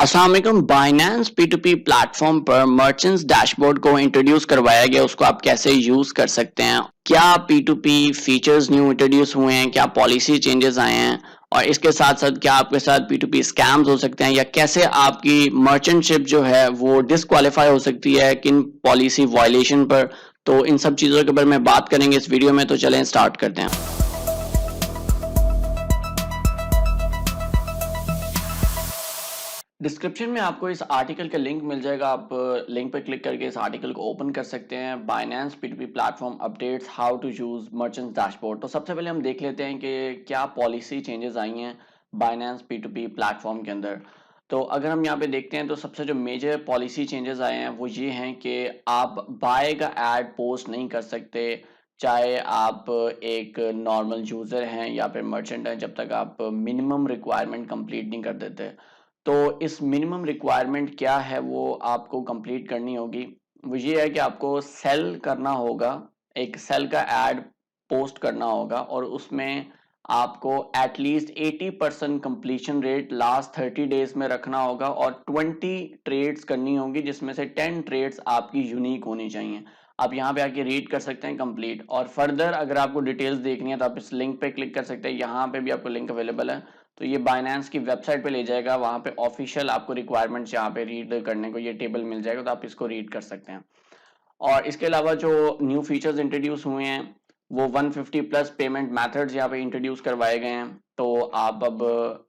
अस्सलाम वालेकुम। Binance P2P platform पर मर्चेंट्स डैशबोर्ड को इंट्रोड्यूस करवाया गया, उसको आप कैसे यूज कर सकते हैं, क्या P2P फीचर्स न्यू इंट्रोड्यूस हुए हैं, क्या पॉलिसी चेंजेस आए हैं, और इसके साथ साथ क्या आपके साथ P2P स्कैम्स हो सकते हैं, या कैसे आपकी मर्चेंटशिप जो है वो डिसक्वालीफाई हो सकती है किन पॉलिसी वायलेशन पर। तो इन सब चीज़ों के बारे में बात करेंगे इस वीडियो में, तो चलें स्टार्ट करते हैं। डिस्क्रिप्शन में आपको इस आर्टिकल का लिंक मिल जाएगा, आप लिंक पर क्लिक करके इस आर्टिकल को ओपन कर सकते हैं। Binance P2P platform updates how to use merchants dashboard. तो सबसे पहले हम देख लेते हैं कि क्या पॉलिसी चेंजेस आई हैं बाइनेंस P2P प्लेटफॉर्म के अंदर। तो अगर हम यहाँ पे देखते हैं तो सबसे जो मेजर पॉलिसी चेंजेस आए हैं वो ये हैं कि आप बाय का एड पोस्ट नहीं कर सकते, चाहे आप एक नॉर्मल यूज़र हैं या फिर मर्चेंट हैं, जब तक आप मिनिमम रिक्वायरमेंट कंप्लीट नहीं कर देते। तो इस मिनिमम रिक्वायरमेंट क्या है वो आपको कंप्लीट करनी होगी। वो ये है कि आपको सेल करना होगा, एक सेल का एड पोस्ट करना होगा, और उसमें आपको at least 80% completion rate last 30 days में रखना होगा, और 20 ट्रेड्स करनी होंगी जिसमें से 10 ट्रेड्स आपकी यूनिक होनी चाहिए। आप यहाँ पे आके रीड कर सकते हैं कंप्लीट, और फर्दर अगर आपको डिटेल्स देखनी है तो आप इस लिंक पे क्लिक कर सकते हैं। यहाँ पे भी आपको लिंक अवेलेबल है, तो ये बाइनेंस की वेबसाइट पे ले जाएगा, वहां पे ऑफिशियल आपको रिक्वायरमेंट्स यहाँ पे रीड करने को ये टेबल मिल जाएगा, तो आप इसको रीड कर सकते हैं। और इसके अलावा जो न्यू फीचर्स इंट्रोड्यूस हुए हैं वो 150 प्लस पेमेंट मेथड्स यहाँ पे इंट्रोड्यूस करवाए गए हैं। तो आप अब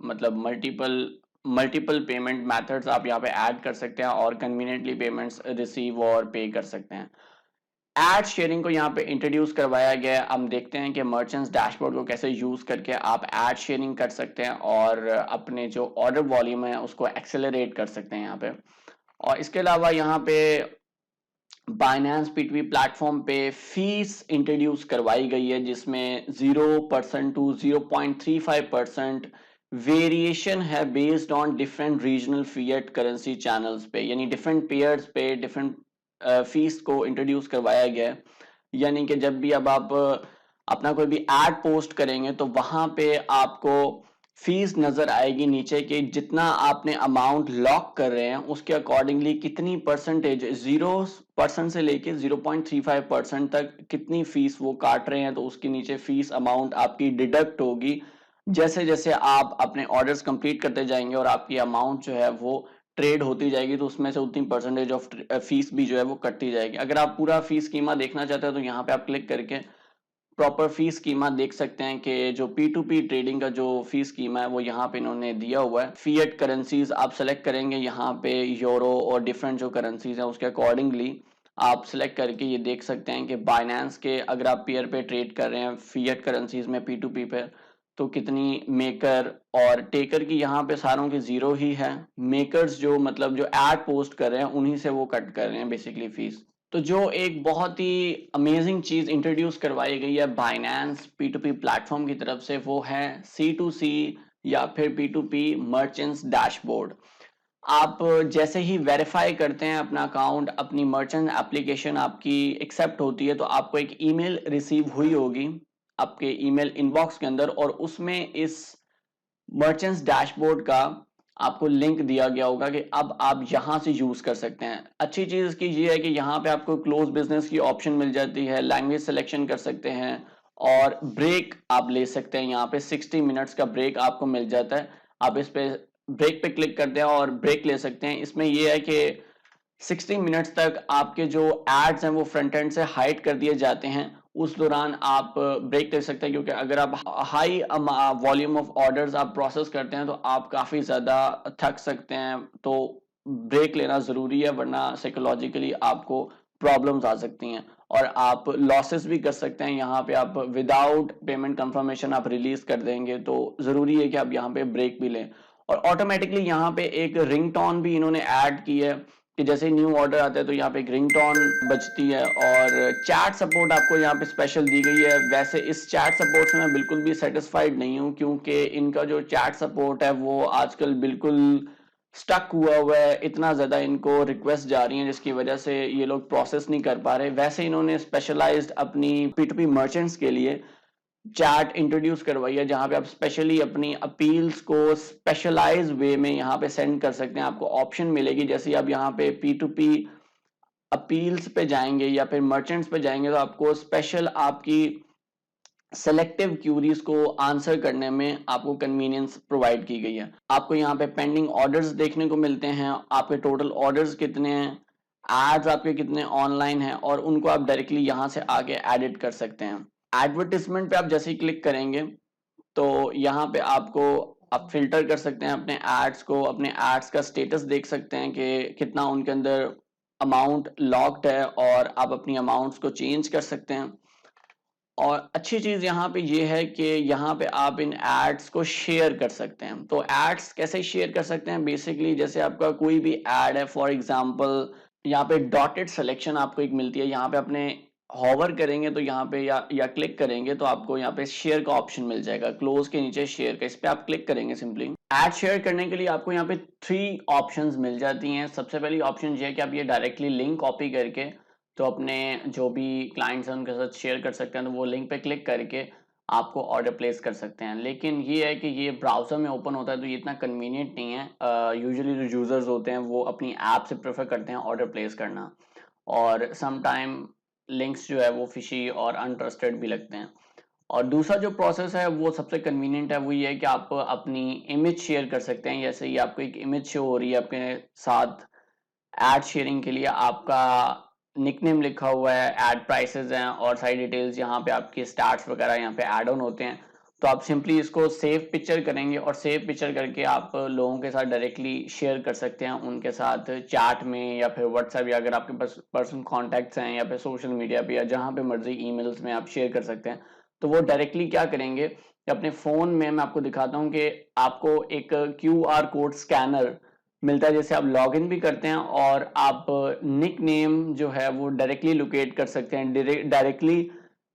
मतलब मल्टीपल पेमेंट मेथड्स आप यहाँ पे ऐड कर सकते हैं और कन्वीनियंटली पेमेंट्स रिसीव और पे कर सकते हैं। एड शेयरिंग को यहाँ पे इंट्रोड्यूस करवाया गया है। हम देखते हैं कि मर्चेंट्स डैशबोर्ड को कैसे यूज करके आप एड शेयरिंग कर सकते हैं और अपने जो ऑर्डर वॉल्यूम है उसको एक्सेलरेट कर सकते हैं यहाँ पे। और इसके अलावा यहाँ पे बाइनेंस P2P प्लेटफॉर्म पे फीस इंट्रोड्यूस करवाई गई है, जिसमें 0% टू 0.35% वेरिएशन है based on different regional fiat currency channels पे, यानी डिफरेंट पेयर्स पे डिफरेंट फीस को इंट्रोड्यूस करवाया गया है। यानी कि जब भी अब आप अपना कोई भी एड पोस्ट करेंगे तो वहां पे आपको फीस नजर आएगी नीचे कि जितना आपने अमाउंट लॉक कर रहे हैं उसके अकॉर्डिंगली कितनी परसेंटेज 0% से लेके 0.35% तक कितनी फीस वो काट रहे हैं, तो उसके नीचे फीस अमाउंट आपकी डिडक्ट होगी। जैसे जैसे आप अपने ऑर्डर्स कंप्लीट करते जाएंगे और आपकी अमाउंट जो है वो ट्रेड होती जाएगी, तो उसमें से उतनी परसेंटेज ऑफ फीस भी जो है वो कटती जाएगी। अगर आप पूरा फीस स्कीमा देखना चाहते हैं तो यहाँ पे आप क्लिक करके प्रॉपर फीस स्कीमा देख सकते हैं कि जो P2P ट्रेडिंग का जो फीस स्कीमा है वो यहाँ पे इन्होंने दिया हुआ है। फिएट करेंसीज आप सेलेक्ट करेंगे, यहाँ पे यूरो और डिफरेंट जो करेंसीज हैं उसके अकॉर्डिंगली आप सेलेक्ट करके ये देख सकते हैं कि बाइनेंस के अगर आप पेयर पे ट्रेड कर रहे हैं फिएट करेंसीज में P2P पे, तो कितनी मेकर और टेकर की यहाँ पे सारों की जीरो ही है। मेकर्स जो मतलब जो एड पोस्ट कर रहे हैं उन्हीं से वो कट कर रहे हैं बेसिकली फीस। तो जो एक बहुत ही अमेजिंग चीज इंट्रोड्यूस करवाई गई है बाइनेंस P2P प्लेटफॉर्म की तरफ से, वो है C2C या फिर P2P मर्चेंट्स डैशबोर्ड। आप जैसे ही वेरीफाई करते हैं अपना अकाउंट, अपनी मर्चेंट एप्लीकेशन आपकी एक्सेप्ट होती है, तो आपको एक ईमेल रिसीव हुई होगी आपके ईमेल इनबॉक्स के अंदर, और उसमें इस मर्चेंट्स डैशबोर्ड का आपको लिंक दिया गया होगा कि अब आप यहां से यूज कर सकते हैं। अच्छी चीज इसकी ये है कि यहाँ पे आपको क्लोज बिजनेस की ऑप्शन मिल जाती है, लैंग्वेज सिलेक्शन कर सकते हैं, और ब्रेक आप ले सकते हैं। यहाँ पे 60 मिनट्स का ब्रेक आपको मिल जाता है। आप इस पे ब्रेक पे क्लिक करते हैं और ब्रेक ले सकते हैं। इसमें यह है कि 60 मिनट्स तक आपके जो एड्स हैं वो फ्रंट एंड से हाइड कर दिए जाते हैं। उस दौरान आप ब्रेक ले सकते हैं, क्योंकि अगर आप हाई वॉल्यूम ऑफ ऑर्डर्स आप प्रोसेस करते हैं तो आप काफ़ी ज़्यादा थक सकते हैं। तो ब्रेक लेना ज़रूरी है, वरना साइकोलॉजिकली आपको प्रॉब्लम्स आ सकती हैं और आप लॉसेस भी कर सकते हैं। यहाँ पे आप विदाउट पेमेंट कंफर्मेशन आप रिलीज कर देंगे, तो ज़रूरी है कि आप यहाँ पे ब्रेक भी लें। और ऑटोमेटिकली यहाँ पे एक रिंगटोन भी इन्होंने ऐड की है कि जैसे न्यू ऑर्डर आता है तो यहाँ पे एक रिंगटोन बजती है। और चैट सपोर्ट आपको यहाँ पे स्पेशल दी गई है। वैसे इस चैट सपोर्ट से मैं बिल्कुल भी सेटिस्फाइड नहीं हूँ, क्योंकि इनका जो चैट सपोर्ट है वो आजकल बिल्कुल स्टक हुआ है। इतना ज़्यादा इनको रिक्वेस्ट जा रही है जिसकी वजह से ये लोग प्रोसेस नहीं कर पा रहे। वैसे इन्होंने स्पेशलाइज्ड अपनी P2P मर्चेंट्स के लिए चैट इंट्रोड्यूस करवाई है जहां पे आप स्पेशली अपनी अपील्स को स्पेशलाइज वे में यहाँ पे सेंड कर सकते हैं। आपको ऑप्शन मिलेगी, जैसे आप यहाँ पे P2P अपील्स पे जाएंगे या फिर मर्चेंट्स पे जाएंगे तो आपको स्पेशल आपकी सेलेक्टिव क्यूरीज को आंसर करने में आपको कन्वीनियंस प्रोवाइड की गई है। आपको यहाँ पे पेंडिंग ऑर्डर्स देखने को मिलते हैं, आपके टोटल ऑर्डर्स कितने हैं, एड्स आपके कितने ऑनलाइन हैं, और उनको आप डायरेक्टली यहाँ से आगे एडिट कर सकते हैं। एडवर्टिजमेंट पे आप जैसे ही क्लिक करेंगे तो यहाँ पे आपको आप फिल्टर कर सकते हैं अपने एड्स को, अपने एड्स का स्टेटस देख सकते हैं कि कितना उनके अंदर अमाउंट लॉक्ड है, और आप अपनी अमाउंट्स को चेंज कर सकते हैं। और अच्छी चीज यहाँ पे ये है कि यहाँ पे आप इन एड्स को शेयर कर सकते हैं। तो एड्स कैसे शेयर कर सकते हैं, बेसिकली जैसे आपका कोई भी एड है, फॉर एग्जांपल यहाँ पे डॉटेड सिलेक्शन आपको एक मिलती है, यहाँ पे अपने हॉवर करेंगे तो यहाँ पे या क्लिक करेंगे तो आपको यहाँ पे शेयर का ऑप्शन मिल जाएगा, क्लोज के नीचे शेयर का, इस पे आप क्लिक करेंगे। सिंपली एड शेयर करने के लिए आपको यहाँ पे 3 ऑप्शंस मिल जाती हैं। सबसे पहली ऑप्शन ये है कि आप ये डायरेक्टली लिंक कॉपी करके तो अपने जो भी क्लाइंट्स हैं उनके साथ शेयर कर सकते हैं, तो वो लिंक पे क्लिक करके आपको ऑर्डर प्लेस कर सकते हैं। लेकिन ये है कि ये ब्राउज़र में ओपन होता है तो ये इतना कन्वीनियंट नहीं है। यूजुअली जो यूज़र्स होते हैं वो अपनी ऐप से प्रेफर करते हैं ऑर्डर प्लेस करना, और सम टाइम लिंक्स जो है वो फिशी और अनट्रस्टेड भी लगते हैं। और दूसरा जो प्रोसेस है वो सबसे कन्वीनियंट है, वो ये है कि आप अपनी इमेज शेयर कर सकते हैं। जैसे ही आपको एक इमेज शो हो रही है आपके साथ, एड शेयरिंग के लिए आपका निकनेम लिखा हुआ है, एड प्राइसेस हैं और सारी डिटेल्स, यहाँ पे आपके स्टार्ट्स वगैरह यहाँ पे ऐड ऑन होते हैं। तो आप सिंपली इसको सेव पिक्चर करेंगे और सेव पिक्चर करके आप लोगों के साथ डायरेक्टली शेयर कर सकते हैं, उनके साथ चैट में या फिर व्हाट्सएप, या अगर आपके पास पर्सनल कॉन्टैक्ट्स हैं या फिर सोशल मीडिया पे या जहाँ पे मर्जी ईमेल्स में आप शेयर कर सकते हैं। तो वो डायरेक्टली क्या करेंगे कि अपने फ़ोन में, मैं आपको दिखाता हूँ कि आपको एक QR कोड स्कैनर मिलता है, जैसे आप लॉगिन भी करते हैं और आप निक नेम जो है वो डायरेक्टली लोकेट कर सकते हैं, डायरेक्टली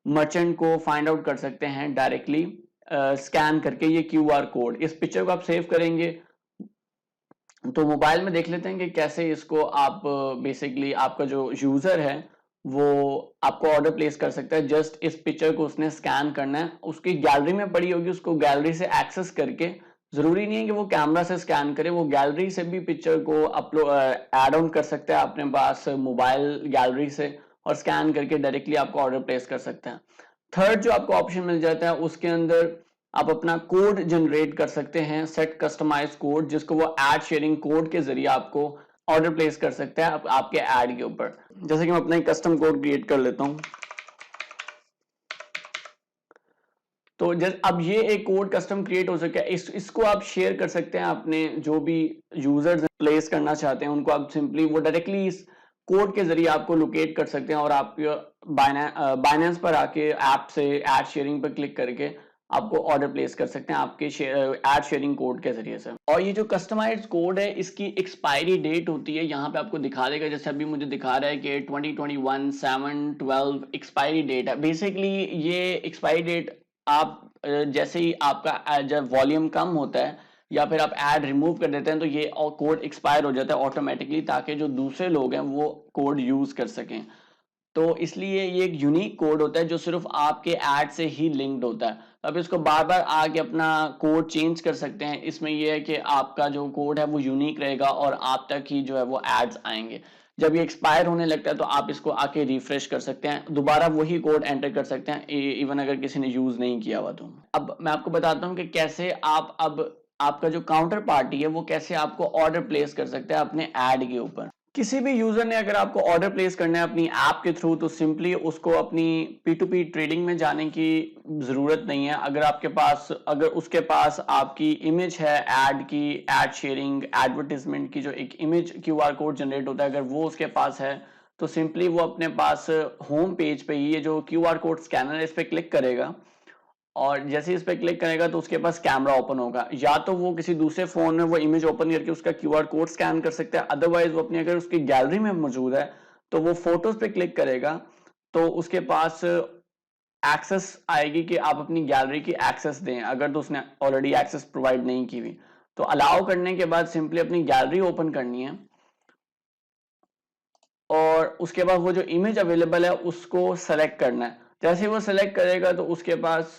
मर्चेंट को फाइंड आउट कर सकते हैं डायरेक्टली स्कैन करके ये QR कोड। इस पिक्चर को आप सेव करेंगे तो मोबाइल में देख लेते हैं कि कैसे इसको आप बेसिकली आपका जो यूजर है वो आपको ऑर्डर प्लेस कर सकता है। जस्ट इस पिक्चर को उसने स्कैन करना है, उसकी गैलरी में पड़ी होगी, उसको गैलरी से एक्सेस करके, जरूरी नहीं है कि वो कैमरा से स्कैन करे, वो गैलरी से भी पिक्चर को अपलोड ऐड ऑन कर सकता है अपने पास मोबाइल गैलरी से, और स्कैन करके डायरेक्टली आपको ऑर्डर प्लेस कर सकते हैं। थर्ड जो आपको ऑप्शन मिल जाता है उसके अंदर आप अपना कोड जनरेट कर सकते हैं, सेट कस्टमाइज कोड, जिसको वो एड शेयरिंग कोड के जरिए आपको ऑर्डर प्लेस कर सकते हैं आपके ऐड के ऊपर। जैसे कि मैं अपना एक कस्टम कोड क्रिएट कर लेता हूं। तो अब ये एक कोड कस्टम क्रिएट हो सके, इसको आप शेयर कर सकते हैं अपने जो भी यूजर्स प्लेस करना चाहते हैं उनको। आप सिंपली वो डायरेक्टली इस कोड के जरिए आपको लोकेट कर सकते हैं, और आप बाइनेंस पर आके ऐप से एड शेयरिंग पर क्लिक करके आपको ऑर्डर प्लेस कर सकते हैं आपके एड शेयरिंग कोड के जरिए से। और ये जो कस्टमाइज्ड कोड है इसकी एक्सपायरी डेट होती है, यहाँ पे आपको दिखा देगा, जैसे अभी मुझे दिखा रहा है कि 2021/7/12 एक्सपायरी डेट है। बेसिकली ये एक्सपायरी डेट आप जैसे ही आपका जब वॉल्यूम कम होता है या फिर आप ऐड रिमूव कर देते हैं तो ये कोड एक्सपायर हो जाता है ऑटोमेटिकली, ताकि जो दूसरे लोग हैं वो कोड यूज कर सकें। तो इसलिए ये एक यूनिक कोड होता है जो सिर्फ आपके ऐड से ही लिंक्ड होता है। अब इसको बार बार आके अपना कोड चेंज कर सकते हैं। इसमें यह है कि आपका जो कोड है वो यूनिक रहेगा और आप तक ही जो है वो एड्स आएंगे। जब ये एक्सपायर होने लगता है तो आप इसको आके रिफ्रेश कर सकते हैं, दोबारा वही कोड एंटर कर सकते हैं, इवन अगर किसी ने यूज नहीं किया हुआ तो। अब मैं आपको बताता हूँ कि कैसे आप अब आपका जो काउंटर पार्टी है वो कैसे आपको ऑर्डर प्लेस कर सकते हैं अपने ऐड के ऊपर। किसी भी यूजर ने अगर आपको ऑर्डर प्लेस करना है अपनी ऐप के थ्रू, तो सिंपली उसको अपनी P2P ट्रेडिंग में जाने की जरूरत नहीं है। अगर उसके पास आपकी इमेज है ऐड की, ऐड शेयरिंग एडवर्टीजमेंट की जो एक इमेज QR कोड जनरेट होता है, अगर वो उसके पास है तो सिंपली वो अपने पास होम पेज पे ही ये जो QR कोड स्कैनर है इस पे क्लिक करेगा, और जैसे इस पे क्लिक करेगा तो उसके पास कैमरा ओपन होगा। या तो वो किसी दूसरे फोन में वो इमेज ओपन करके उसका QR कोड स्कैन कर सकता है, अदरवाइज वो अपनी अगर उसकी गैलरी में मौजूद है तो वो फोटोज पे क्लिक करेगा तो उसके पास एक्सेस आएगी कि आप अपनी गैलरी की एक्सेस दें, अगर तो उसने ऑलरेडी एक्सेस प्रोवाइड नहीं की हुई। तो अलाउ करने के बाद सिंपली अपनी गैलरी ओपन करनी है, और उसके बाद वो जो इमेज अवेलेबल है उसको सेलेक्ट करना है। जैसे वो सेलेक्ट करेगा तो उसके पास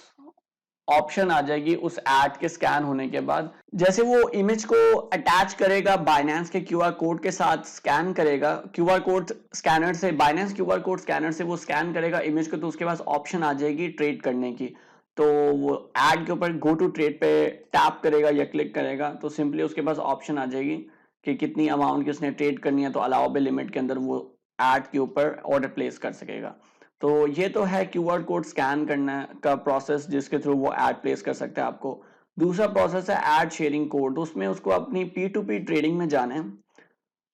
ऑप्शन आ जाएगी उस ऐड के स्कैन होने के बाद। जैसे वो इमेज को अटैच करेगा बाइनेंस के क्यूआर कोड के साथ, स्कैन करेगा क्यूआर कोड स्कैनर से, बाइनेंस क्यूआर कोड स्कैनर से वो स्कैन करेगा इमेज को, तो उसके पास ऑप्शन आ जाएगी ट्रेड करने की। तो वो ऐड के ऊपर गो टू ट्रेड पे टैप करेगा या क्लिक करेगा तो सिंपली उसके पास ऑप्शन आ जाएगी कि कितनी अमाउंट की उसने ट्रेड करनी है, तो अलाउबल लिमिट के अंदर वो ऐड के ऊपर ऑर्डर प्लेस कर सकेगा। तो ये तो है क्यूआर कोड स्कैन करने का प्रोसेस जिसके थ्रू वो ऐड प्लेस कर सकते हैं आपको। दूसरा प्रोसेस है ऐड शेयरिंग कोड, उसमें उसको अपनी P2P ट्रेडिंग में जाना है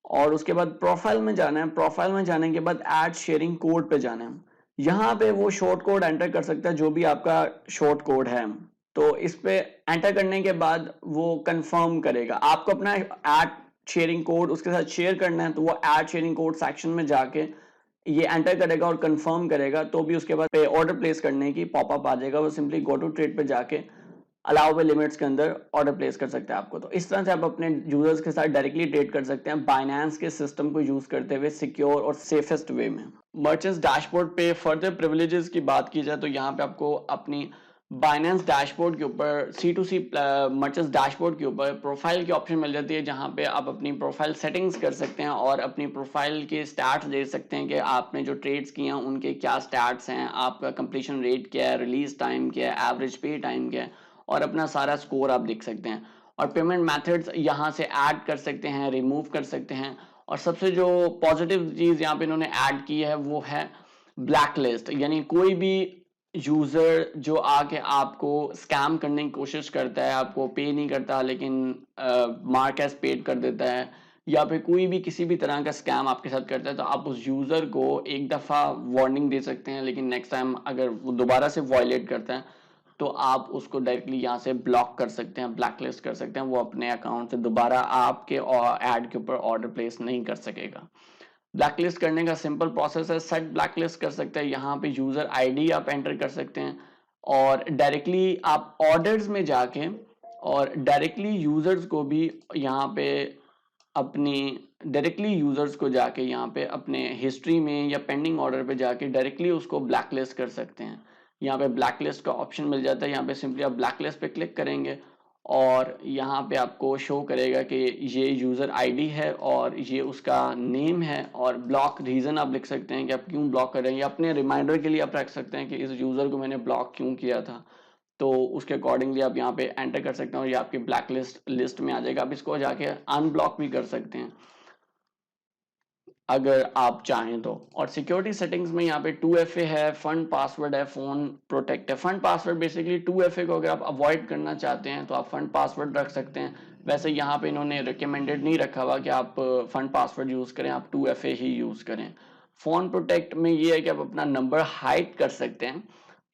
और उसके बाद प्रोफाइल में जाना है। प्रोफाइल में जाने के बाद ऐड शेयरिंग कोड पे जाना है। यहाँ पे वो शॉर्ट कोड एंटर कर सकता है जो भी आपका शॉर्ट कोड है। तो इस पे एंटर करने के बाद वो कंफर्म करेगा, आपको अपना ऐड शेयरिंग कोड उसके साथ शेयर करना है, तो वो ऐड शेयरिंग कोड सेक्शन में जाके ये एंटर करेगा और कंफर्म करेगा, तो भी उसके बाद पे ऑर्डर प्लेस करने की पॉपअप आ जाएगा। वो सिंपली गो टू ट्रेड पे जाके अलाउबल लिमिट्स के अंदर ऑर्डर प्लेस कर सकते हैं आपको। तो इस तरह से आप अपने यूजर्स के साथ डायरेक्टली ट्रेड कर सकते हैं बाइनेंस के सिस्टम को यूज करते हुए सिक्योर और सेफेस्ट वे में। मर्चेंट्स डैशबोर्ड पे फर्दर प्रिविलेजेस की बात की जाए तो यहाँ पे आपको अपनी बाइनेंस डैशबोर्ड के ऊपर C2C मर्चेंट्स डैशबोर्ड के ऊपर प्रोफाइल की ऑप्शन मिल जाती है, जहाँ पे आप अपनी प्रोफाइल सेटिंग्स कर सकते हैं और अपनी प्रोफाइल के स्टैट्स दे सकते हैं कि आपने जो ट्रेड्स किए हैं उनके क्या स्टैट्स हैं, आपका कंप्लीशन रेट क्या है, रिलीज टाइम क्या है, एवरेज पे टाइम क्या है, और अपना सारा स्कोर आप देख सकते हैं। और पेमेंट मेथड्स यहाँ से ऐड कर सकते हैं, रिमूव कर सकते हैं। और सबसे जो पॉजिटिव चीज़ यहाँ पे इन्होंने ऐड की है वो है ब्लैक लिस्ट, यानी कोई भी यूजर जो आके आपको स्कैम करने की कोशिश करता है, आपको पे नहीं करता लेकिन मार्क एज पेड कर देता है, या फिर कोई भी किसी भी तरह का स्कैम आपके साथ करता है, तो आप उस यूजर को एक दफा वार्निंग दे सकते हैं, लेकिन नेक्स्ट टाइम अगर वो दोबारा से वायलेट करता है तो आप उसको डायरेक्टली यहाँ से ब्लॉक कर सकते हैं, ब्लैक लिस्ट कर सकते हैं। वो अपने अकाउंट से दोबारा आपके ऐड के ऊपर ऑर्डर प्लेस नहीं कर सकेगा। ब्लैक लिस्ट करने का सिंपल प्रोसेस है, सेट ब्लैक लिस्ट कर सकते हैं। यहाँ पे यूजर आईडी आप एंटर कर सकते हैं और डायरेक्टली आप ऑर्डर्स में जाके और डायरेक्टली यूजर्स को भी यहाँ पे अपनी डायरेक्टली यूजर्स को जाके यहाँ पे अपने हिस्ट्री में या पेंडिंग ऑर्डर पे जाके डायरेक्टली उसको ब्लैक लिस्ट कर सकते हैं। यहाँ पे ब्लैक लिस्ट का ऑप्शन मिल जाता है, यहाँ पे सिंपली आप ब्लैक लिस्ट पे क्लिक करेंगे और यहाँ पे आपको शो करेगा कि ये यूज़र आईडी है और ये उसका नेम है, और ब्लॉक रीज़न आप लिख सकते हैं कि आप क्यों ब्लॉक कर रहे हैं, या अपने रिमाइंडर के लिए आप रख सकते हैं कि इस यूज़र को मैंने ब्लॉक क्यों किया था। तो उसके अकॉर्डिंगली आप यहाँ पे एंटर कर सकते हैं और ये आपकी ब्लैक लिस्ट में आ जाएगा। आप इसको जाके अनब्लॉक भी कर सकते हैं अगर आप चाहें तो। और सिक्योरिटी सेटिंग्स में यहाँ पे 2FA है, फंड पासवर्ड है, फोन प्रोटेक्ट है। फंड पासवर्ड बेसिकली 2FA को अगर आप अवॉइड करना चाहते हैं तो आप फंड पासवर्ड रख सकते हैं। वैसे यहाँ पे इन्होंने रिकमेंडेड नहीं रखा हुआ कि आप फंड पासवर्ड यूज करें, आप 2FA ही यूज करें। फोन प्रोटेक्ट में ये है कि आप अपना नंबर हाइड कर सकते हैं,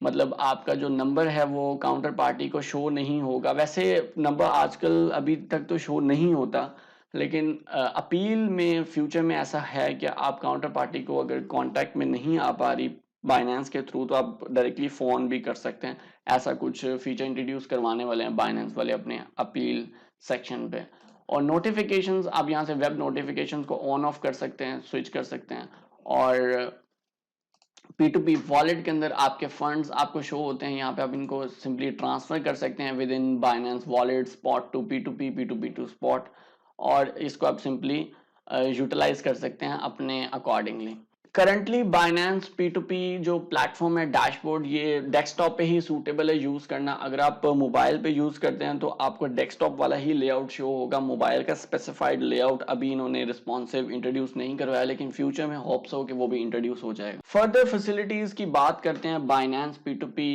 मतलब आपका जो नंबर है वो काउंटर पार्टी को शो नहीं होगा। वैसे नंबर आजकल अभी तक तो शो नहीं होता, लेकिन अपील में फ्यूचर में ऐसा है कि आप काउंटर पार्टी को अगर कांटेक्ट में नहीं आ पा रही बाइनेंस के थ्रू, तो आप डायरेक्टली फ़ोन भी कर सकते हैं। ऐसा कुछ फीचर इंट्रोड्यूस करवाने वाले हैं बाइनेंस वाले अपने अपील सेक्शन पे। और नोटिफिकेशंस, आप यहाँ से वेब नोटिफिकेशंस को ऑन ऑफ कर सकते हैं, स्विच कर सकते हैं। और P2P वॉलेट के अंदर आपके फंड्स आपको शो होते हैं, यहाँ पे आप इनको सिंपली ट्रांसफर कर सकते हैं within Binance wallet, spot to P2P, P2P to spot, और इसको आप सिंपली यूटिलाइज कर सकते हैं अपने अकॉर्डिंगली। करंटली बाइनेंस P2P जो प्लेटफॉर्म है डैशबोर्ड, ये डेस्कटॉप पे ही सूटेबल है यूज करना। अगर आप मोबाइल पे यूज करते हैं तो आपको डेस्कटॉप वाला ही लेआउट शो होगा, मोबाइल का स्पेसिफाइड लेआउट अभी इन्होंने रिस्पॉन्सिव इंट्रोड्यूस नहीं करवाया, लेकिन फ्यूचर में होप्स हो कि वो भी इंट्रोड्यूस हो जाएगा। फर्दर फैसिलिटीज की बात करते हैं बाइनेंस P2P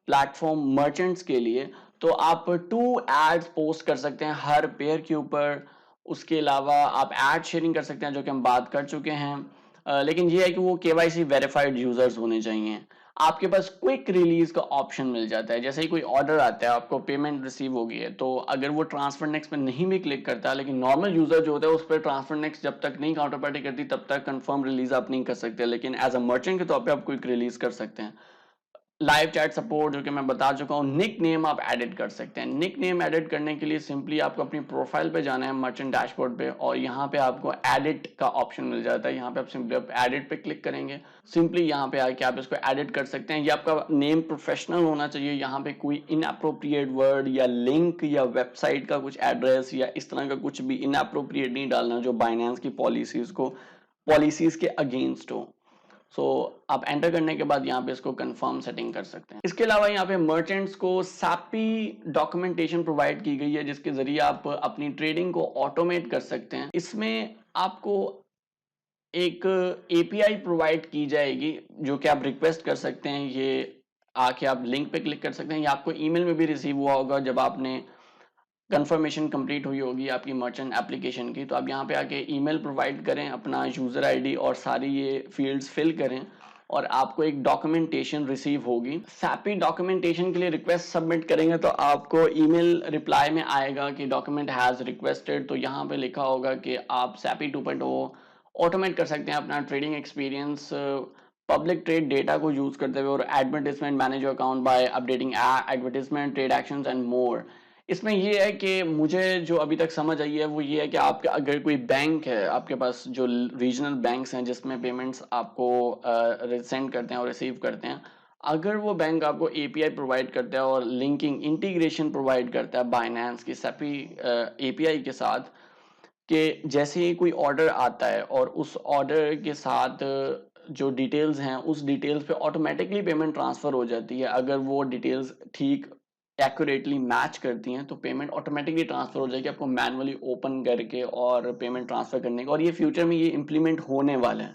प्लेटफॉर्म मर्चेंट्स के लिए, तो आप 2 एड्स पोस्ट कर सकते हैं हर पेयर के ऊपर। उसके अलावा आप एड शेयरिंग कर सकते हैं, जो कि हम बात कर चुके हैं। लेकिन ये है कि वो KYC वेरीफाइड यूजर्स होने चाहिए। आपके पास क्विक रिलीज का ऑप्शन मिल जाता है, जैसे ही कोई ऑर्डर आता है, आपको पेमेंट रिसीव हो गई है, तो अगर वो ट्रांसफर नेक्स्ट पे नहीं भी क्लिक करता, लेकिन नॉर्मल यूजर जो होता है उस पर ट्रांसफर नेक्स्ट जब तक नहीं काउंटर पार्टी करती तब तक कंफर्म रिलीज आप नहीं कर सकते, लेकिन एज अ मर्चेंट के तौर पे आप क्विक रिलीज कर सकते हैं। लाइव चैट सपोर्ट जो कि मैं बता चुका हूँ। निक नेम आप एडिट कर सकते हैं। निक नेम एडिट करने के लिए सिंपली आपको अपनी प्रोफाइल पे जाना है मर्चेंट डैशबोर्ड पे, और यहाँ पे आपको एडिट का ऑप्शन मिल जाता है। यहाँ पे आप सिंपली आप एडिट पे क्लिक करेंगे, सिंपली यहाँ पे आके आप इसको एडिट कर सकते हैं। ये आपका नेम प्रोफेशनल होना चाहिए। यहाँ पे कोई इनअप्रोप्रिएट वर्ड या लिंक या वेबसाइट का कुछ एड्रेस या इस तरह का कुछ भी इनअप्रोप्रिएट नहीं डालना जो बाइनेंस की पॉलिसीज के अगेंस्ट हो। सो आप एंटर करने के बाद यहाँ पे इसको कंफर्म सेटिंग कर सकते हैं। इसके अलावा यहाँ पे मर्चेंट्स को सैपी डॉक्यूमेंटेशन प्रोवाइड की गई है, जिसके जरिए आप अपनी ट्रेडिंग को ऑटोमेट कर सकते हैं। इसमें आपको एक एपीआई प्रोवाइड की जाएगी जो कि आप रिक्वेस्ट कर सकते हैं। ये आके आप लिंक पे क्लिक कर सकते हैं, या आपको ईमेल में भी रिसीव हुआ होगा जब आपने कंफर्मेशन कंप्लीट हुई होगी आपकी मर्चेंट एप्लीकेशन की। तो आप यहाँ पे आके ईमेल प्रोवाइड करें, अपना यूज़र आईडी और सारी ये फील्ड्स फिल करें, और आपको एक डॉक्यूमेंटेशन रिसीव होगी। सैपी डॉक्यूमेंटेशन के लिए रिक्वेस्ट सबमिट करेंगे तो आपको ईमेल रिप्लाई में आएगा कि डॉक्यूमेंट हैज़ रिक्वेस्टेड। तो यहाँ पे लिखा होगा कि आप सैपी 2.0 ऑटोमेट कर सकते हैं अपना trading experience public trade data को यूज करते हुए, और advertisement manage your account by updating advertisement trade actions and more. इसमें ये है कि मुझे जो अभी तक समझ आई है वो ये है कि आपका अगर कोई बैंक है, आपके पास जो रीजनल बैंक्स हैं जिसमें पेमेंट्स आपको सेंड करते हैं और रिसीव करते हैं, अगर वो बैंक आपको एपीआई प्रोवाइड करता है और लिंकिंग इंटीग्रेशन प्रोवाइड करता है बाइनेंस की सैपी एपीआई के साथ, कि जैसे ही कोई ऑर्डर आता है और उस ऑर्डर के साथ जो डिटेल्स हैं उस डिटेल्स पे ऑटोमेटिकली पेमेंट ट्रांसफ़र हो जाती है। अगर वो डिटेल्स ठीक एक्यूरेटली मैच करती हैं तो पेमेंट ऑटोमेटिकली ट्रांसफ़र हो जाएगी, आपको मैनुअली ओपन करके और पेमेंट ट्रांसफ़र करने का। और ये फ्यूचर में ये इम्प्लीमेंट होने वाला है,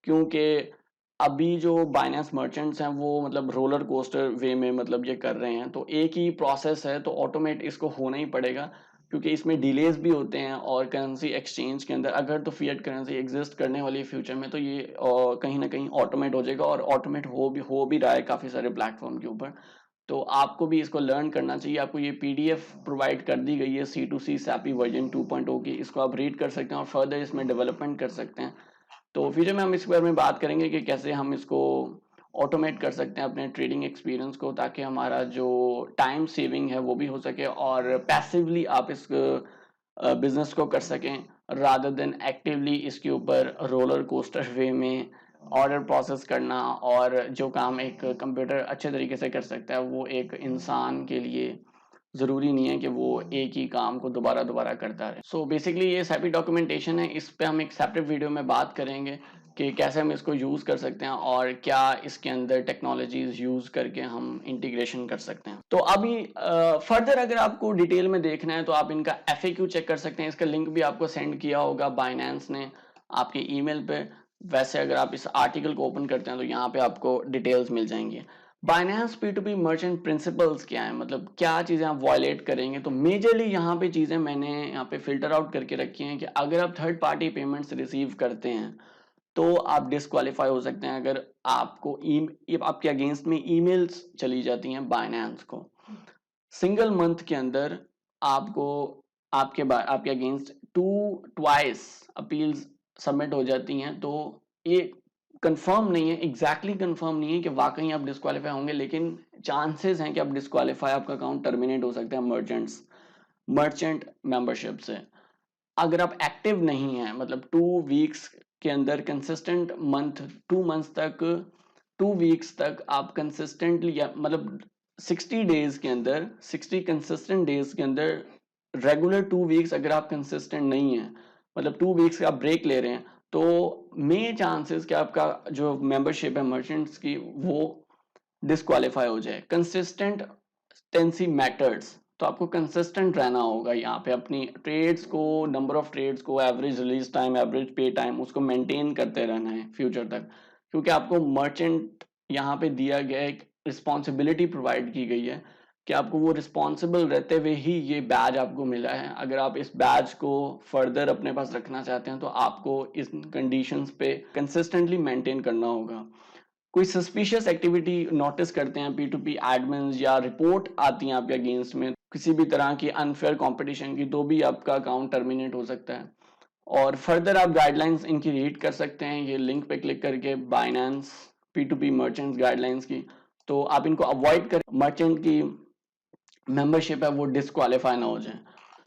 क्योंकि अभी जो बाइनेंस मर्चेंट्स हैं वो मतलब रोलर कोस्टर वे में मतलब ये कर रहे हैं। तो एक ही प्रोसेस है तो ऑटोमेट इसको होना ही पड़ेगा, क्योंकि इसमें डिलेज भी होते हैं। और करेंसी एक्सचेंज के अंदर अगर तो फिएट करेंसी एग्जिस्ट करने वाली है फ्यूचर में, तो ये कहीं ना कहीं ऑटोमेट हो जाएगा, और ऑटोमेट हो भी रहा है काफ़ी सारे प्लेटफॉर्म के ऊपर। तो आपको भी इसको लर्न करना चाहिए। आपको ये पीडीएफ प्रोवाइड कर दी गई है C2C सैपी वर्जन 2.0 की, इसको आप रीड कर सकते हैं और फर्दर इसमें डेवलपमेंट कर सकते हैं। तो फ्यूचर में हम इस बारे में बात करेंगे कि कैसे हम इसको ऑटोमेट कर सकते हैं अपने ट्रेडिंग एक्सपीरियंस को, ताकि हमारा जो टाइम सेविंग है वो भी हो सके और पैसिवली आप इस बिजनेस को कर सकें, रादर देन एक्टिवली इसके ऊपर रोलर कोस्टर वे में ऑर्डर प्रोसेस करना। और जो काम एक कंप्यूटर अच्छे तरीके से कर सकता है वो एक इंसान के लिए ज़रूरी नहीं है कि वो एक ही काम को दोबारा दोबारा करता रहे। सो बेसिकली ये सैपी डॉक्यूमेंटेशन है, इस पे हम एक सेपरेट वीडियो में बात करेंगे कि कैसे हम इसको यूज़ कर सकते हैं और क्या इसके अंदर टेक्नोलॉजीज यूज़ करके हम इंटीग्रेशन कर सकते हैं। तो अभी फर्दर अगर आपको डिटेल में देखना है तो आप इनका FAQ चेक कर सकते हैं। इसका लिंक भी आपको सेंड किया होगा बाइनेंस ने आपके ईमेल पे। वैसे अगर आप इस आर्टिकल को ओपन करते हैं तो यहाँ पे आपको डिटेल्स मिल जाएंगी। बाइनेंस P2P मर्चेंट प्रिंसिपल्स क्या है, मतलब क्या चीज़ें आप वायलेट करेंगे। तो मेजरली यहाँ पे चीज़ें मैंने यहाँ पे फिल्टर आउट करके रखी हैं कि अगर आप थर्ड पार्टी पेमेंट्स रिसीव करते हैं तो आप डिस्क्वालीफाई हो सकते हैं। अगर आपको आपके अगेंस्ट में ईमेल्स चली जाती हैं बाइनेंस को, सिंगल मंथ के अंदर आपको आपके अगेंस्ट ट्वाइस अपील्स सबमिट हो जाती हैं। तो ये कंफर्म नहीं है, एग्जैक्टली कंफर्म नहीं है कि वाकई आप डिस्क्वालीफाई होंगे, लेकिन चांसेस हैं कि आप डिस्क्वालीफाई, आपका अकाउंट टर्मिनेट हो सकता है मर्चेंट मेंबरशिप से। अगर आप एक्टिव नहीं है, मतलब 2 वीक्स के अंदर कंसिस्टेंट टू मंथ्स तक, 2 वीक्स तक आप कंसिस्टेंटली, या मतलब 60 डेज के अंदर, 60 कंसिस्टेंट डेज के अंदर रेगुलर 2 वीक्स अगर आप कंसिस्टेंट नहीं है, मतलब 2 वीक्स का आप ब्रेक ले रहे हैं, तो मे चांसेस कि आपका जो मेंबरशिप है मर्चेंट्स की वो डिस्क्वालीफाई हो जाए। कंसिस्टेंसी मैटर्स, तो आपको कंसिस्टेंट रहना होगा यहाँ पे, अपनी ट्रेड्स को, नंबर ऑफ ट्रेड्स को, एवरेज रिलीज टाइम, एवरेज पे टाइम, उसको मेंटेन करते रहना है फ्यूचर तक। क्योंकि आपको मर्चेंट यहाँ पे दिया गया एक रिस्पॉन्सिबिलिटी प्रोवाइड की गई है कि आपको वो रिस्पॉन्सिबल रहते हुए ही ये बैज आपको मिला है। अगर आप इस बैज को फर्दर अपने पास रखना चाहते हैं तो आपको इस कंडीशंस पे कंसिस्टेंटली मेंटेन करना होगा। कोई सस्पिशियस एक्टिविटी नोटिस करते हैं P2P एडमिन्स, या रिपोर्ट आती है आपके अगेंस्ट में किसी भी तरह की अनफेयर कंपटीशन की, तो भी आपका अकाउंट टर्मिनेट हो सकता है। और फर्दर आप गाइडलाइंस इनकी रीड कर सकते हैं ये लिंक पे क्लिक करके, बाइनेंस P2P मर्चेंट्स गाइडलाइंस की। तो आप इनको अवॉइड करें, मर्चेंट की मेंबरशिप है वो डिस्क्वालीफाई ना हो जाए।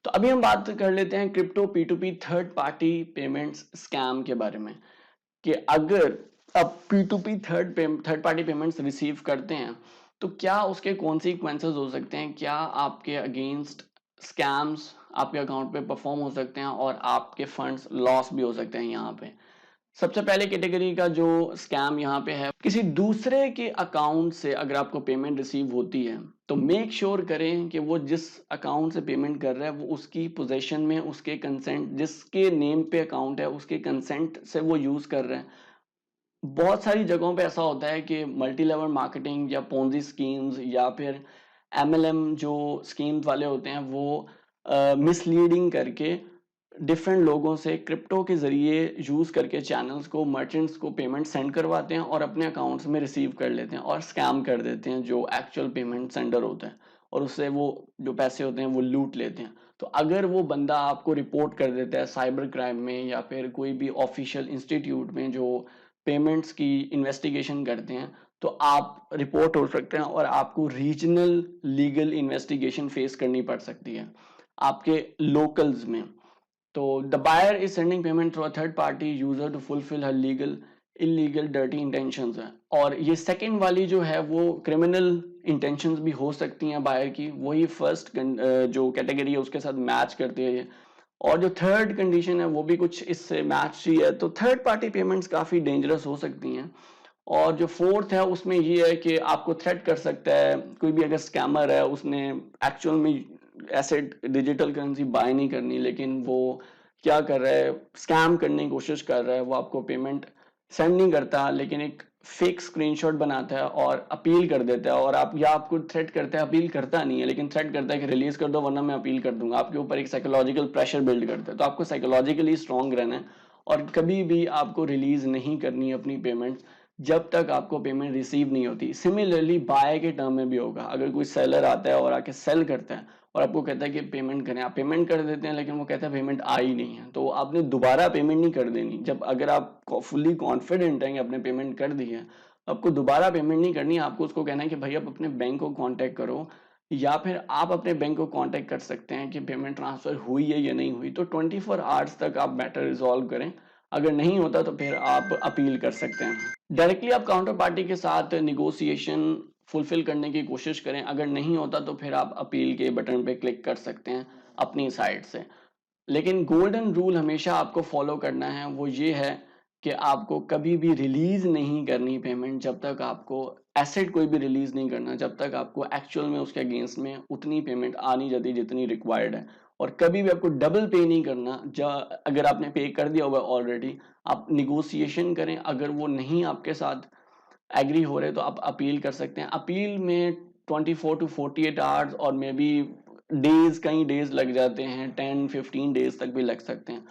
तो अभी हम बात कर लेते हैं crypto P2P third party payments scam के बारे में, कि अगर आप P2P third party payments receive करते हैं तो क्या उसके कॉन्सिक्वेंसेस हो सकते हैं, क्या आपके अगेंस्ट स्कैम्स आपके अकाउंट पे परफॉर्म हो सकते हैं और आपके फंड्स लॉस भी हो सकते हैं। यहाँ पे सबसे पहले कैटेगरी का जो स्कैम यहाँ पे है, किसी दूसरे के अकाउंट से अगर आपको पेमेंट रिसीव होती है तो मेक श्योर करें कि वो जिस अकाउंट से पेमेंट कर रहा है वो उसकी पोजीशन में, उसके कंसेंट, जिसके नेम पे अकाउंट है उसके कंसेंट से वो यूज कर रहे हैं। बहुत सारी जगहों पे ऐसा होता है कि मल्टी लेवल मार्केटिंग या पोंजी स्कीम्स या फिर MLM जो स्कीम्स वाले होते हैं वो मिसलीडिंग करके डिफरेंट लोगों से क्रिप्टो के जरिए यूज करके चैनल्स को, मर्चेंट्स को पेमेंट सेंड करवाते हैं और अपने अकाउंट्स में रिसीव कर लेते हैं और स्कैम कर देते हैं जो एक्चुअल पेमेंट सेंडर होता है, और उससे वो जो पैसे होते हैं वो लूट लेते हैं। तो अगर वो बंदा आपको रिपोर्ट कर देता है साइबर क्राइम में या फिर कोई भी ऑफिशियल इंस्टीट्यूट में जो पेमेंट्स की इन्वेस्टिगेशन करते हैं, तो आप रिपोर्ट हो सकते हैं और आपको रीजनल लीगल इन्वेस्टिगेशन फेस करनी पड़ सकती है आपके लोकल्स में। तो the buyer is sending payment through a third party user to fulfil her legal illegal dirty intentions है। और ये सेकंड वाली जो है वो क्रिमिनल इंटेंशंस भी हो सकती हैं बायर की, वही फर्स्ट जो कैटेगरी है उसके साथ मैच करती है ये। और जो थर्ड कंडीशन है वो भी कुछ इससे मैच ही है। तो थर्ड पार्टी पेमेंट्स काफ़ी डेंजरस हो सकती हैं। और जो फोर्थ है उसमें ये है कि आपको थ्रेट कर सकता है कोई भी, अगर स्कैमर है उसने एक्चुअल में एसेट डिजिटल करेंसी बाय नहीं करनी, लेकिन वो क्या कर रहा है, स्कैम करने की कोशिश कर रहा है। वो आपको पेमेंट सेंड नहीं करता लेकिन एक फेक स्क्रीनशॉट बनाता है और अपील कर देता है, और आप या आपको थ्रेट करता है, अपील करता नहीं है लेकिन थ्रेट करता है कि रिलीज कर दो वरना मैं अपील कर दूंगा। आपके ऊपर एक साइकोलॉजिकल प्रेशर बिल्ड करता है। तो आपको साइकोलॉजिकली स्ट्रांग रहना है और कभी भी आपको रिलीज नहीं करनी है अपनी पेमेंट जब तक आपको पेमेंट रिसीव नहीं होती। सिमिलरली बाय के टर्म में भी होगा, अगर कोई सेलर आता है और आके सेल करता है और आपको कहता है कि पेमेंट करें, आप पेमेंट कर देते हैं लेकिन वो कहता है पेमेंट आई नहीं है, तो आपने दोबारा पेमेंट नहीं कर देनी। जब अगर आप फुल्ली कॉन्फिडेंट हैं कि आपने पेमेंट कर दी है, आपको दोबारा पेमेंट नहीं करनी है। आपको उसको कहना है कि भाई आप अपने बैंक को कांटेक्ट करो, या फिर आप अपने बैंक को कांटेक्ट कर सकते हैं कि पेमेंट ट्रांसफर हुई है या नहीं हुई। तो 24 आवर्स तक आप मैटर रिजॉल्व करें। अगर नहीं होता तो फिर आप अपील कर सकते हैं। डायरेक्टली आप काउंटर पार्टी के साथ निगोशिएशन फुलफिल करने की कोशिश करें। अगर नहीं होता तो फिर आप अपील के बटन पे क्लिक कर सकते हैं अपनी साइड से। लेकिन गोल्डन रूल हमेशा आपको फॉलो करना है, वो ये है कि आपको कभी भी रिलीज नहीं करनी पेमेंट जब तक आपको एसेट कोई भी रिलीज नहीं करना, जब तक आपको एक्चुअल में उसके अगेंस्ट में उतनी पेमेंट आ नहीं जाती जितनी रिक्वायर्ड है। और कभी भी आपको डबल पे नहीं करना। अगर आपने पे कर दिया हुआ ऑलरेडी, आप निगोशिएशन करें। अगर वो नहीं आपके साथ एग्री हो रहे तो आप अपील कर सकते हैं। अपील में 24 टू 48 आवर्स और मे बी डेज, कई डेज लग जाते हैं, 10-15 डेज तक भी लग सकते हैं।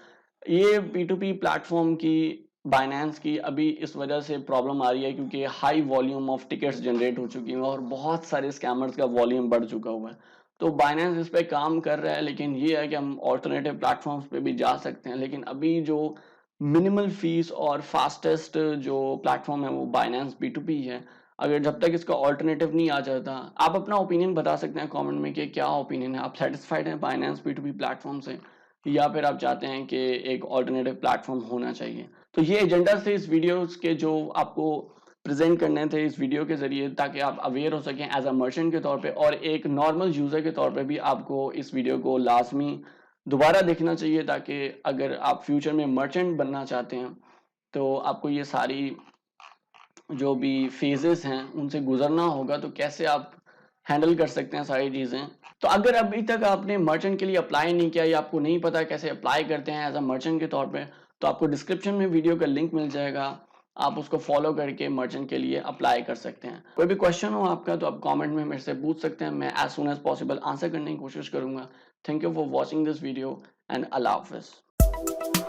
ये P2P प्लेटफॉर्म की, बाइनेंस की अभी इस वजह से प्रॉब्लम आ रही है क्योंकि high volume of tickets generate हो चुकी हैं और बहुत सारे स्कैमर्स का वॉल्यूम बढ़ चुका हुआ है। तो बाइनेंस इस पे काम कर रहा है, लेकिन ये है कि हम ऑल्टरनेटिव प्लेटफॉर्म्स पे भी जा सकते हैं। लेकिन अभी जो मिनिमल फीस और फास्टेस्ट जो प्लेटफॉर्म है वो बाइनेंस P2P है। अगर जब तक इसका ऑल्टरनेटिव नहीं आ जाता, आप अपना ओपिनियन बता सकते हैं कमेंट में कि क्या ओपिनियन है, आप सेटिस्फाइड हैं बाइनेंस P2P प्लेटफॉर्म से या फिर आप चाहते हैं कि एक ऑल्टरनेटिव प्लेटफॉर्म होना चाहिए। तो ये एजेंडा थे इस वीडियोस के जो आपको प्रेजेंट करने थे इस वीडियो के जरिए, ताकि आप अवेयर हो सकें एज अ मर्चेंट के तौर पे, और एक नॉर्मल यूजर के तौर पे भी आपको इस वीडियो को लाजमी दोबारा देखना चाहिए, ताकि अगर आप फ्यूचर में मर्चेंट बनना चाहते हैं तो आपको ये सारी जो भी फेजेस हैं उनसे गुजरना होगा, तो कैसे आप हैंडल कर सकते हैं सारी चीज़ें। तो अगर अभी तक आपने मर्चेंट के लिए अप्लाई नहीं किया या आपको नहीं पता कैसे अप्लाई करते हैं एज अ मर्चेंट के तौर पे, तो आपको डिस्क्रिप्शन में वीडियो का लिंक मिल जाएगा, आप उसको फॉलो करके मर्चेंट के लिए अप्लाई कर सकते हैं। कोई भी क्वेश्चन हो आपका तो आप कमेंट में मेरे से पूछ सकते हैं, मैं as soon as possible answer करने की कोशिश करूंगा। Thank you for watching this video and अल्लाह हाफिज़।